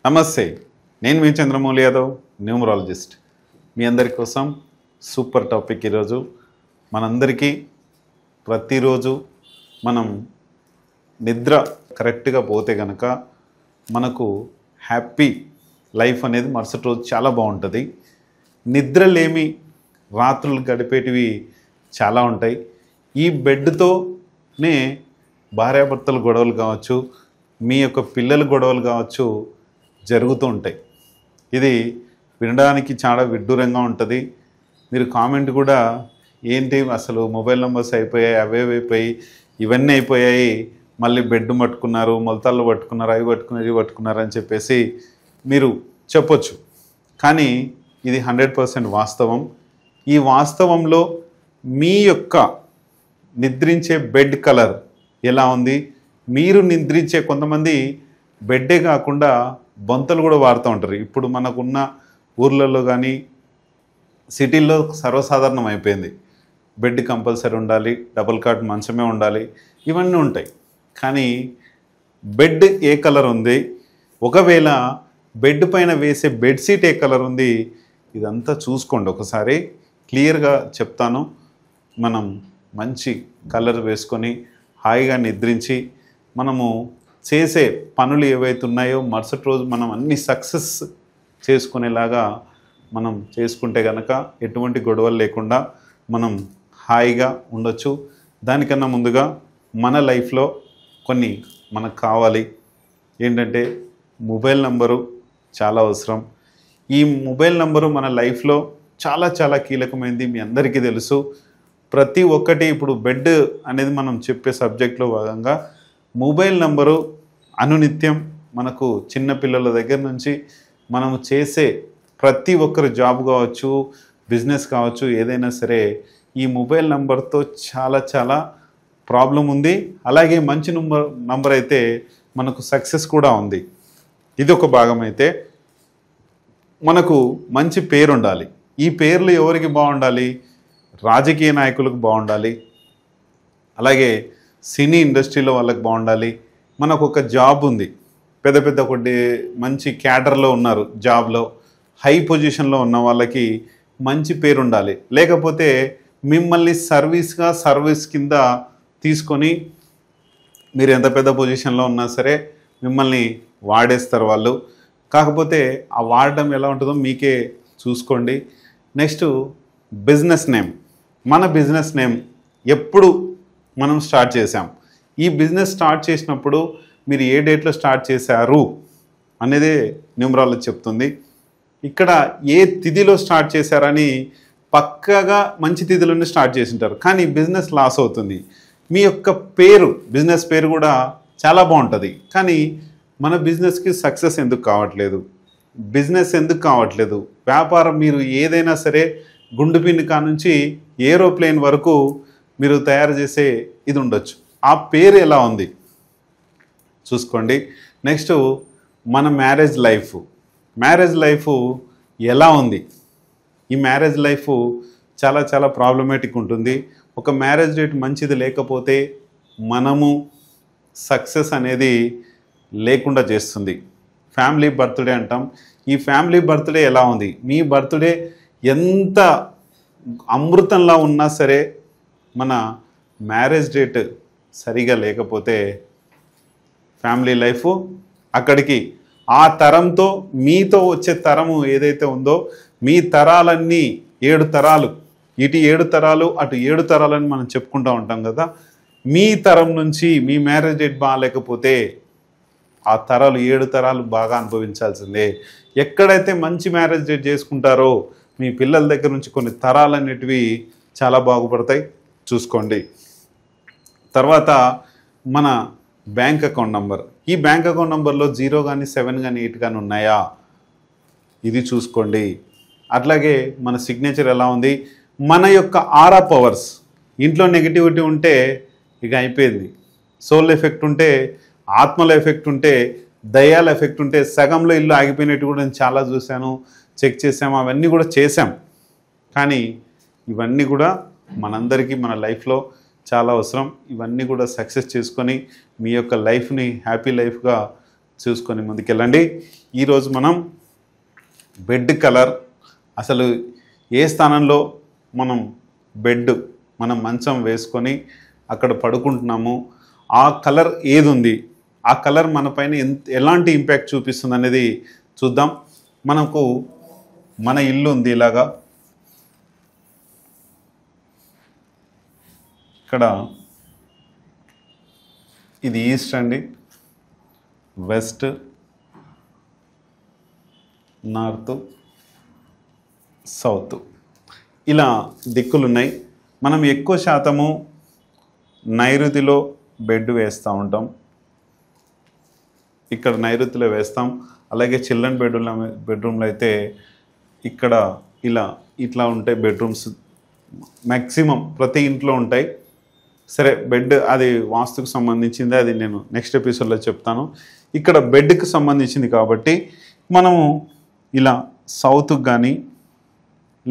నమస్తే, నేను మీ చంద్రమౌళి యాదవ్, న్యూమరాలజిస్ట్. మీ అందరి కోసం సూపర్ టాపిక్. ఈరోజు మనందరికీ ప్రతిరోజు మనం నిద్ర కరెక్ట్గా పోతే కనుక మనకు హ్యాపీ లైఫ్ అనేది మరుసటి రోజు చాలా బాగుంటుంది. నిద్రలేమి రాత్రులు గడిపేటివి చాలా ఉంటాయి. ఈ బెడ్తోనే భార్యాభర్తల గొడవలు కావచ్చు, మీ యొక్క పిల్లల గొడవలు కావచ్చు జరుగుతూ ఉంటాయి. ఇది వినడానికి చాలా విడ్డూరంగా ఉంటుంది. మీరు కామెంట్ కూడా ఏంటి అసలు మొబైల్ నెంబర్స్ అయిపోయాయి, అయిపోయి ఇవన్నీ అయిపోయాయి, మళ్ళీ బెడ్ పట్టుకున్నారు, మొలతాళ్ళు పట్టుకున్నారు, అవి పట్టుకున్నారు, ఇవి పట్టుకున్నారు అని చెప్పేసి మీరు చెప్పొచ్చు. కానీ ఇది 100% వాస్తవం. ఈ వాస్తవంలో మీ యొక్క నిద్రించే బెడ్ కలర్ ఎలా ఉంది, మీరు నిద్రించే కొంతమంది బెడ్డే కాకుండా బొంతలు కూడా వాడుతూ ఉంటారు. ఇప్పుడు మనకున్న ఊర్లలో కానీ సిటీల్లో సర్వసాధారణం అయిపోయింది. బెడ్ కంపల్సరీ ఉండాలి, డబుల్ కాట్ మంచమే ఉండాలి, ఇవన్నీ ఉంటాయి. కానీ బెడ్ ఏ కలర్ ఉంది, ఒకవేళ బెడ్ పైన వేసే బెడ్షీట్ ఏ కలర్ ఉంది, ఇదంతా చూసుకోండి ఒకసారి. క్లియర్గా చెప్తాను. మనం మంచి కలర్ వేసుకొని హాయిగా నిద్రించి మనము చేసే పనులు ఏవైతే ఉన్నాయో మరుసటి రోజు మనం అన్ని సక్సెస్ చేసుకునేలాగా మనం చేసుకుంటే కనుక ఎటువంటి గొడవలు లేకుండా మనం హాయిగా ఉండొచ్చు. దానికన్నా ముందుగా మన లైఫ్లో కొన్ని మనకు కావాలి. ఏంటంటే మొబైల్ నంబరు చాలా అవసరం. ఈ మొబైల్ నంబరు మన లైఫ్లో చాలా చాలా కీలకమైనది, మీ అందరికీ తెలుసు. ప్రతి ఒక్కటి ఇప్పుడు బెడ్ అనేది మనం చెప్పే సబ్జెక్ట్లో భాగంగా మొబైల్ నంబరు అనునిత్యం మనకు చిన్నపిల్లల దగ్గర నుంచి మనము చేసే ప్రతి ఒక్కరు జాబ్ కావచ్చు, బిజినెస్ కావచ్చు, ఏదైనా సరే ఈ మొబైల్ నంబర్తో చాలా చాలా ప్రాబ్లం ఉంది. అలాగే మంచి నంబర్ అయితే మనకు సక్సెస్ కూడా ఉంది. ఇది ఒక భాగం. అయితే మనకు మంచి పేరు ఉండాలి. ఈ పేర్లు ఎవరికి బాగుండాలి? రాజకీయ నాయకులకు బాగుండాలి, అలాగే సినీ ఇండస్ట్రీలో వాళ్ళకి బాగుండాలి. మనకు ఒక జాబ్ ఉంది, పెద్ద పెద్ద ఒకటి మంచి క్యాడర్లో ఉన్నారు, జాబ్లో హై పొజిషన్లో ఉన్న వాళ్ళకి మంచి పేరు ఉండాలి. లేకపోతే మిమ్మల్ని సర్వీస్ కింద తీసుకొని మీరు ఎంత పెద్ద పొజిషన్లో ఉన్నా సరే మిమ్మల్ని వాడేస్తారు వాళ్ళు. కాకపోతే ఆ వాడడం ఎలా ఉంటుందో మీకే చూసుకోండి. Next business name. మన బిజినెస్ నేమ్ ఎప్పుడు మనం స్టార్ట్ చేసాం, ఈ బిజినెస్ స్టార్ట్ చేసినప్పుడు మీరు ఏ డేట్లో స్టార్ట్ చేశారు అనేదే న్యూమరాలజీ చెప్తుంది. ఇక్కడ ఏ తిథిలో స్టార్ట్ చేశారని పక్కగా మంచి తిథిలోనే స్టార్ట్ చేసింటారు, కానీ బిజినెస్ లాస్ అవుతుంది. మీ యొక్క పేరు, బిజినెస్ పేరు కూడా చాలా బాగుంటుంది, కానీ మన బిజినెస్కి సక్సెస్ ఎందుకు కావట్లేదు, బిజినెస్ ఎందుకు కావట్లేదు? వ్యాపారం మీరు ఏదైనా సరే గుండు పిన్ను కానుంచి ఏరోప్లేన్ వరకు మీరు తయారు చేసే ఇది ఉండొచ్చు. ఆ పేరు ఎలా ఉంది చూసుకోండి. నెక్స్ట్ మన మ్యారేజ్ లైఫ్ ఎలా ఉంది? ఈ మ్యారేజ్ లైఫ్ చాలా చాలా ప్రాబ్లమేటిక్ ఉంటుంది. ఒక మ్యారేజ్ డేట్ మంచిది లేకపోతే మనము సక్సెస్ అనేది లేకుండా చేస్తుంది. ఫ్యామిలీ బర్త్డే అంటాం. ఈ ఫ్యామిలీ బర్త్డే ఎలా ఉంది? మీ బర్త్డే ఎంత అమృతంలా ఉన్నా సరే మన మ్యారేజ్ డేట్ సరిగా లేకపోతే ఫ్యామిలీ లైఫ్ అక్కడికి ఆ తరంతో మీతో వచ్చే తరము ఏదైతే ఉందో మీ తరాలన్నీ 7 తరాలు, ఇటు 7 తరాలు అటు 7 తరాలని మనం చెప్పుకుంటూ ఉంటాం కదా. మీ తరం నుంచి మీ మ్యారేజ్ డేట్ బాగాలేకపోతే ఆ తరాలు 7 తరాలు బాగా అనుభవించాల్సిందే. ఎక్కడైతే మంచి మ్యారేజ్ డేట్ చేసుకుంటారో మీ పిల్లల దగ్గర నుంచి కొన్ని తరాలు అనేటివి చాలా బాగుపడతాయి, చూసుకోండి. తర్వాత మన బ్యాంక్ అకౌంట్ నంబర్. ఈ బ్యాంక్ అకౌంట్ నంబర్లో 0 కానీ 7 కానీ 8 కానీ ఉన్నాయా, ఇది చూసుకోండి. అట్లాగే మన సిగ్నేచర్ ఎలా ఉంది, మన యొక్క ఆరా పవర్స్. ఇంట్లో నెగిటివిటీ ఉంటే ఇక అయిపోయింది. సోల్ ఎఫెక్ట్ ఉంటే, ఆత్మల ఎఫెక్ట్ ఉంటే, దయ్యాల ఎఫెక్ట్ ఉంటే సగంలో ఇల్లు ఆగిపోయినట్టు కూడా నేను చాలా చూశాను, చెక్ చేసాము, అవన్నీ కూడా చేసాం. కానీ ఇవన్నీ కూడా మనందరికీ మన లైఫ్లో చాలా అవసరం. ఇవన్నీ కూడా సక్సెస్ చేసుకొని మీ యొక్క లైఫ్ని హ్యాపీ లైఫ్గా చూసుకొని ముందుకెళ్ళండి. ఈరోజు మనం బెడ్ కలర్, అసలు ఏ స్థానంలో మనం మనం మంచం వేసుకొని అక్కడ పడుకుంటున్నాము, ఆ కలర్ ఏది ఉంది, ఆ కలర్ మన పైన ఎలాంటి ఇంపాక్ట్ చూపిస్తుంది అనేది చూద్దాం. మన ఇల్లు ఉంది ఇలాగా, ఇక్కడ ఇది ఈస్ట్ అండి, వెస్ట్, నార్త్, సౌత్, ఇలా దిక్కులు ఉన్నాయి. మనం ఎక్కువ శాతము నైరుతిలో బెడ్ వేస్తూ ఉంటాం. ఇక్కడ నైరుతిలో వేస్తాం. అలాగే చిల్డ్రన్ బెడ్రూమ్లో అయితే ఇక్కడ ఇట్లా ఉంటాయి బెడ్రూమ్స్. మ్యాక్సిమం ప్రతి ఇంట్లో ఉంటాయి. సరే, బెడ్ అది వాస్తుకు సంబంధించింది, అది నేను నెక్స్ట్ ఎపిసోడ్లో చెప్తాను. ఇక్కడ బెడ్కి సంబంధించింది కాబట్టి మనము ఇలా సౌత్కి కానీ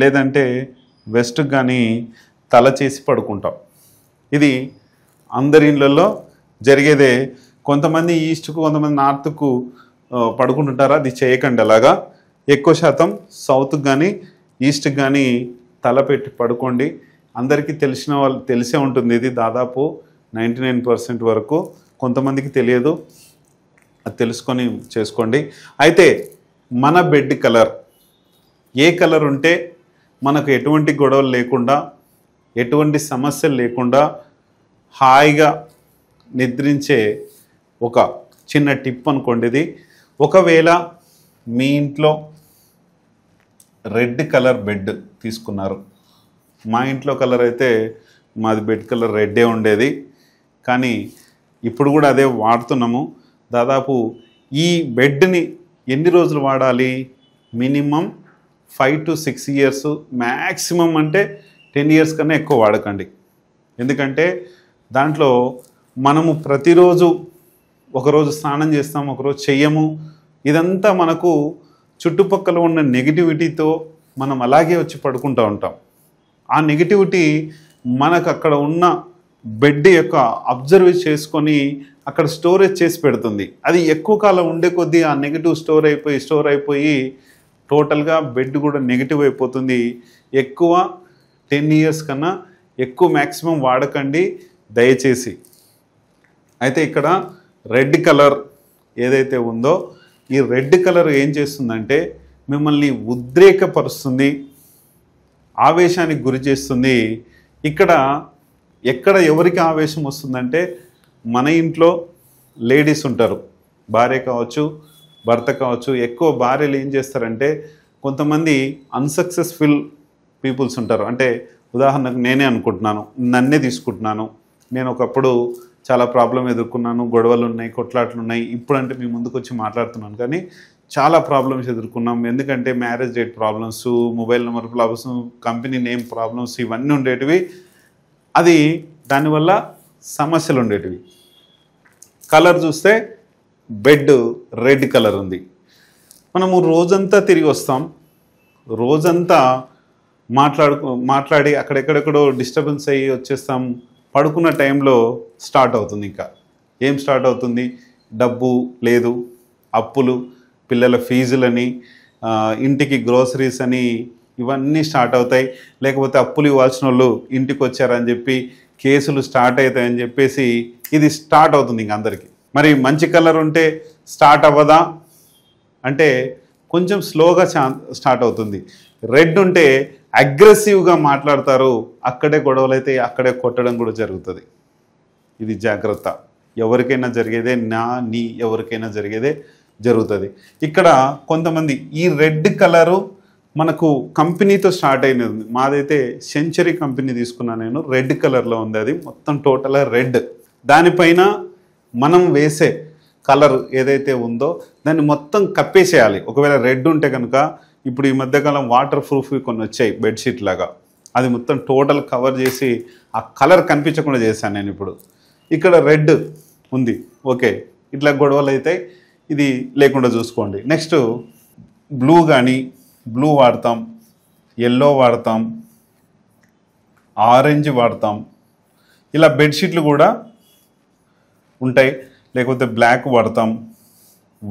లేదంటే వెస్ట్కి కానీ తల చేసి పడుకుంటాం. ఇది అందరి ఇళ్ళల్లో జరిగేదే. కొంతమంది ఈస్ట్కు, కొంతమంది నార్త్కు పడుకుంటుంటారా, అది చేయకండి. అలాగా ఎక్కువ శాతం సౌత్కి కానీ ఈస్ట్కి కానీ తల పెట్టి పడుకోండి. అందరికీ తెలిసే ఉంటుంది. ఇది దాదాపు 99% వరకు. కొంతమందికి తెలియదు, అది తెలుసుకొని చేసుకోండి. అయితే మన బెడ్ కలర్ ఏ కలర్ ఉంటే మనకు ఎటువంటి గొడవలు లేకుండా, ఎటువంటి సమస్యలు లేకుండా హాయిగా నిద్రించే ఒక చిన్న టిప్ అనుకోండి ఇది. ఒకవేళ మీ ఇంట్లో రెడ్ కలర్ బెడ్ తీసుకున్నారు, మా ఇంట్లో కలర్ అయితే మాది బెడ్ కలర్ రెడ్డే ఉండేది, కానీ ఇప్పుడు కూడా అదే వాడుతున్నాము. దాదాపు ఈ బెడ్ని ఎన్ని రోజులు వాడాలి? మినిమం 5 to 6 ఇయర్స్, మ్యాక్సిమం అంటే 10 ఇయర్స్ కన్నా ఎక్కువ వాడకండి. ఎందుకంటే దాంట్లో మనము ప్రతిరోజు ఒకరోజు స్నానం చేస్తాం, ఒకరోజు చెయ్యము. ఇదంతా మనకు చుట్టుపక్కల ఉన్న నెగిటివిటీతో మనం అలాగే వచ్చి పడుకుంటూ ఉంటాం. ఆ నెగిటివిటీ మనకు అక్కడ ఉన్న బెడ్ యొక్క అబ్జర్వ్ చేసుకొని అక్కడ స్టోరేజ్ చేసి పెడుతుంది. అది ఎక్కువ కాలం ఉండే కొద్దీ ఆ నెగిటివ్ స్టోర్ అయిపోయి టోటల్గా బెడ్ కూడా నెగిటివ్ అయిపోతుంది. ఎక్కువ 10 ఇయర్స్ కన్నా ఎక్కువ మ్యాక్సిమం వాడకండి దయచేసి. అయితే ఇక్కడ రెడ్ కలర్ ఏదైతే ఉందో, ఈ రెడ్ కలర్ ఏం చేస్తుందంటే మిమ్మల్ని ఉద్రేకపరుస్తుంది, ఆవేశానికి గురి చేస్తుంది. ఎక్కడ ఎవరికి ఆవేశం వస్తుందంటే, మన ఇంట్లో లేడీస్ ఉంటారు, భార్య కావచ్చు, భర్త కావచ్చు. ఎక్కువ భార్యలు ఏం చేస్తారంటే, కొంతమంది అన్సక్సెస్ఫుల్ పీపుల్స్ ఉంటారు. అంటే ఉదాహరణకు నేనే అనుకుంటున్నాను, నన్నే తీసుకుంటున్నాను. నేను ఒకప్పుడు చాలా ప్రాబ్లం ఎదుర్కొన్నాను, గొడవలు ఉన్నాయి, కొట్లాట్లు ఉన్నాయి. ఇప్పుడంటే మీ ముందుకు వచ్చి మాట్లాడుతున్నాను, కానీ చాలా ప్రాబ్లమ్స్ ఎదుర్కొన్నాం. ఎందుకంటే marriage date problems, mobile number problems, company name problems, ఇవన్నీ ఉండేటివి. అది దానివల్ల సమస్యలు ఉండేటివి. కలర్ చూస్తే బెడ్ రెడ్ కలర్ ఉంది. మనము రోజంతా తిరిగి వస్తాం, రోజంతా మాట్లాడి అక్కడెక్కడెక్కడో డిస్టర్బెన్స్ అయ్యి వచ్చేస్తాం. పడుకున్న టైంలో స్టార్ట్ అవుతుంది. ఇంకా ఏం స్టార్ట్ అవుతుంది? డబ్బు లేదు, అప్పులు, పిల్లల ఫీజులని, ఇంటికి గ్రోసరీస్ అని, ఇవన్నీ స్టార్ట్ అవుతాయి. లేకపోతే అప్పులు ఇవ్వాల్సిన వాళ్ళు ఇంటికి వచ్చారని చెప్పి కేసులు స్టార్ట్ అవుతాయని చెప్పేసి ఇది స్టార్ట్ అవుతుంది ఇంక అందరికీ. మరి మంచి కలర్ ఉంటే స్టార్ట్ అవ్వదా అంటే కొంచెం స్లోగా స్టార్ట్ అవుతుంది. రెడ్ ఉంటే అగ్రెసివ్గా మాట్లాడతారు, అక్కడే గొడవలు అయితే అక్కడే కొట్టడం కూడా జరుగుతుంది. ఇది జాగ్రత్త. ఎవరికైనా జరిగేదే, ఎవరికైనా జరిగేదే జరుగుతుంది. ఇక్కడ కొంతమంది ఈ రెడ్ కలరు మనకు కంపెనీతో స్టార్ట్ అయినది. మాదైతే సెంచరీ కంపెనీ తీసుకున్నా నేను. రెడ్ కలర్లో ఉంది, అది మొత్తం టోటల్గా రెడ్. దానిపైన మనం వేసే కలర్ ఏదైతే ఉందో దాన్ని మొత్తం కప్పేసేయాలి. ఒకవేళ రెడ్ ఉంటే కనుక, ఇప్పుడు ఈ మధ్యకాలం వాటర్ ప్రూఫ్ కొన్ని వచ్చాయి బెడ్షీట్ లాగా, అది మొత్తం టోటల్ కవర్ చేసి ఆ కలర్ కనిపించకుండా చేశాను నేను. ఇప్పుడు ఇక్కడ రెడ్ ఉంది, ఓకే, ఇట్లా గొడవలు అయితే ఇది లేకుండా చూసుకోండి. నెక్స్ట్ బ్లూ వాడతాం, ఎల్లో వాడతాం, ఆరెంజ్ వాడతాం. ఇలా బెడ్షీట్లు కూడా ఉంటాయి. లేకపోతే బ్లాక్ వాడతాం,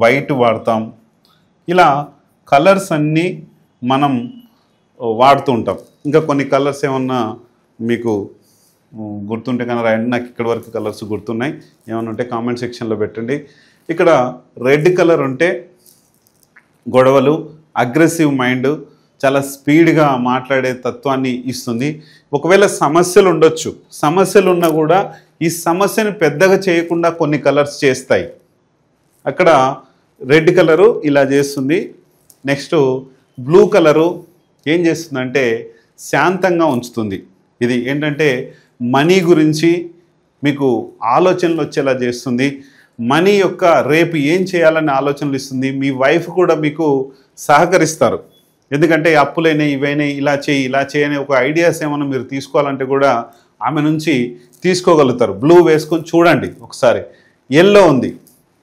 వైట్ వాడతాం. ఇలా కలర్స్ అన్నీ మనం వాడుతూ ఉంటాం. ఇంకా కొన్ని కలర్స్ ఏమన్నా మీకు గుర్తుంటే కనుక రాయండి. నాకు ఇక్కడ వరకు కలర్స్ గుర్తున్నాయి. ఏమన్నా ఉంటే కామెంట్ సెక్షన్లో పెట్టండి. ఇక్కడ రెడ్ కలర్ ఉంటే గొడవలు, అగ్రెసివ్ మైండ్, చాలా స్పీడ్గా మాట్లాడే తత్వాన్ని ఇస్తుంది. ఒకవేళ సమస్యలు ఉండొచ్చు, సమస్యలు ఉన్నా కూడా ఈ సమస్యను పెద్దగా చేయకుండా కొన్ని కలర్స్ చేస్తాయి. అక్కడ రెడ్ కలరు ఇలా చేస్తుంది. నెక్స్ట్ బ్లూ కలరు ఏం చేస్తుందంటే శాంతంగా ఉంచుతుంది. ఇది ఏంటంటే మనీ గురించి మీకు ఆలోచనలు వచ్చేలా చేస్తుంది. మనీ యొక్క రేపు ఏం చేయాలనే ఆలోచనలు ఇస్తుంది. మీ వైఫ్ కూడా మీకు సహకరిస్తారు. ఎందుకంటే అప్పులైనా ఇవైనా ఇలా చేయని ఒక ఐడియాస్ ఏమైనా మీరు తీసుకోవాలంటే కూడా ఆమె నుంచి తీసుకోగలుగుతారు. బ్లూ వేసుకొని చూడండి ఒకసారి. ఎల్లో ఉంది.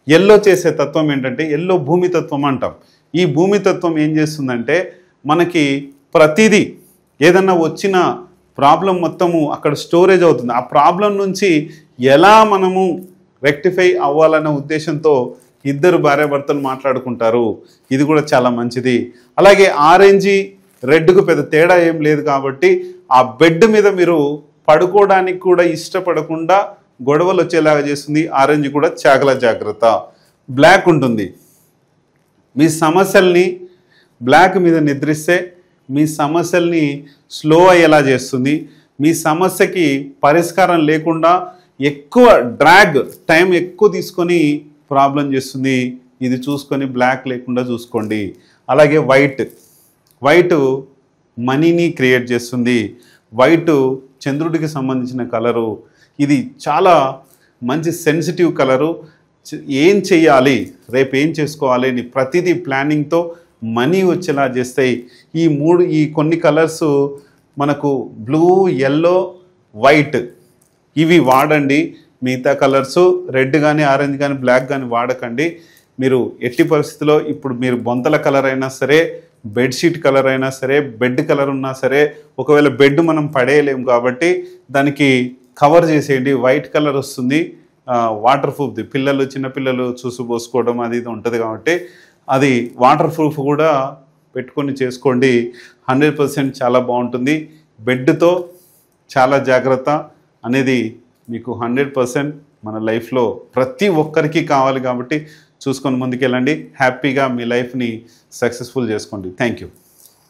ఎల్లో చేసే తత్వం ఏంటంటే ఎల్లో భూమితత్వం అంటాం. ఈ భూమితత్వం ఏం చేస్తుందంటే మనకి ప్రతిదీ ఏదన్నా వచ్చిన ప్రాబ్లం మొత్తము అక్కడ స్టోరేజ్ అవుతుంది. ఆ ప్రాబ్లం నుంచి ఎలా మనము రెక్టిఫై అవ్వాలనే ఉద్దేశంతో ఇద్దరు భార్యాభర్తలు మాట్లాడుకుంటారు. ఇది కూడా చాలా మంచిది. అలాగే ఆరెంజ్ రెడ్కు పెద్ద తేడా ఏం లేదు కాబట్టి ఆ బెడ్ మీద మీరు పడుకోవడానికి కూడా ఇష్టపడకుండా గొడవలు వచ్చేలాగా చేస్తుంది. ఆరెంజ్ కూడా చాలా జాగ్రత్త. బ్లాక్ ఉంటుంది. మీ సమస్యల్ని బ్లాక్ మీద నిద్రిస్తే మీ సమస్యల్ని స్లో అయ్యేలా చేస్తుంది. మీ సమస్యకి పరిష్కారం లేకుండా ఎక్కువ టైం ఎక్కువ తీసుకొని ప్రాబ్లం చేస్తుంది. ఇది చూసుకొని బ్లాక్ లేకుండా చూసుకోండి. అలాగే వైట్ మనీని క్రియేట్ చేస్తుంది. వైట్ చంద్రుడికి సంబంధించిన కలరు. ఇది చాలా మంచి సెన్సిటివ్ కలరు. ఏం చెయ్యాలి, రేపు ఏం చేసుకోవాలి అని ప్రతిదీ ప్లానింగ్తో మనీ వచ్చేలా చేస్తాయి. ఈ కొన్ని కలర్స్ మనకు బ్లూ, ఎల్లో, వైట్ ఇవి వాడండి. మిగతా కలర్స్ రెడ్ కానీ ఆరెంజ్ కానీ బ్లాక్ కానీ వాడకండి. మీరు ఎట్టి పరిస్థితిలో ఇప్పుడు మీరు బొంతల కలర్ అయినా సరే, బెడ్షీట్ కలర్ అయినా సరే, బెడ్ కలర్ ఉన్నా సరే, ఒకవేళ బెడ్ మనం పడేయలేము కాబట్టి దానికి కవర్ చేసేయండి. వైట్ కలర్ వస్తుంది, వాటర్ ప్రూఫ్ది. చిన్నపిల్లలు చూసిపోసుకోవడం అది ఇది ఉంటుంది కాబట్టి అది వాటర్ ప్రూఫ్ కూడా పెట్టుకొని చేసుకోండి. 100% చాలా బాగుంటుంది. బెడ్తో చాలా జాగ్రత్త అనేది మీకు 100% మన లైఫ్లో ప్రతి ఒక్కరికి కావాలి కాబట్టి చూసుకొని ముందుకెళ్ళండి. హ్యాపీగా మీ లైఫ్ని సక్సెస్ఫుల్ చేసుకోండి. Thank you.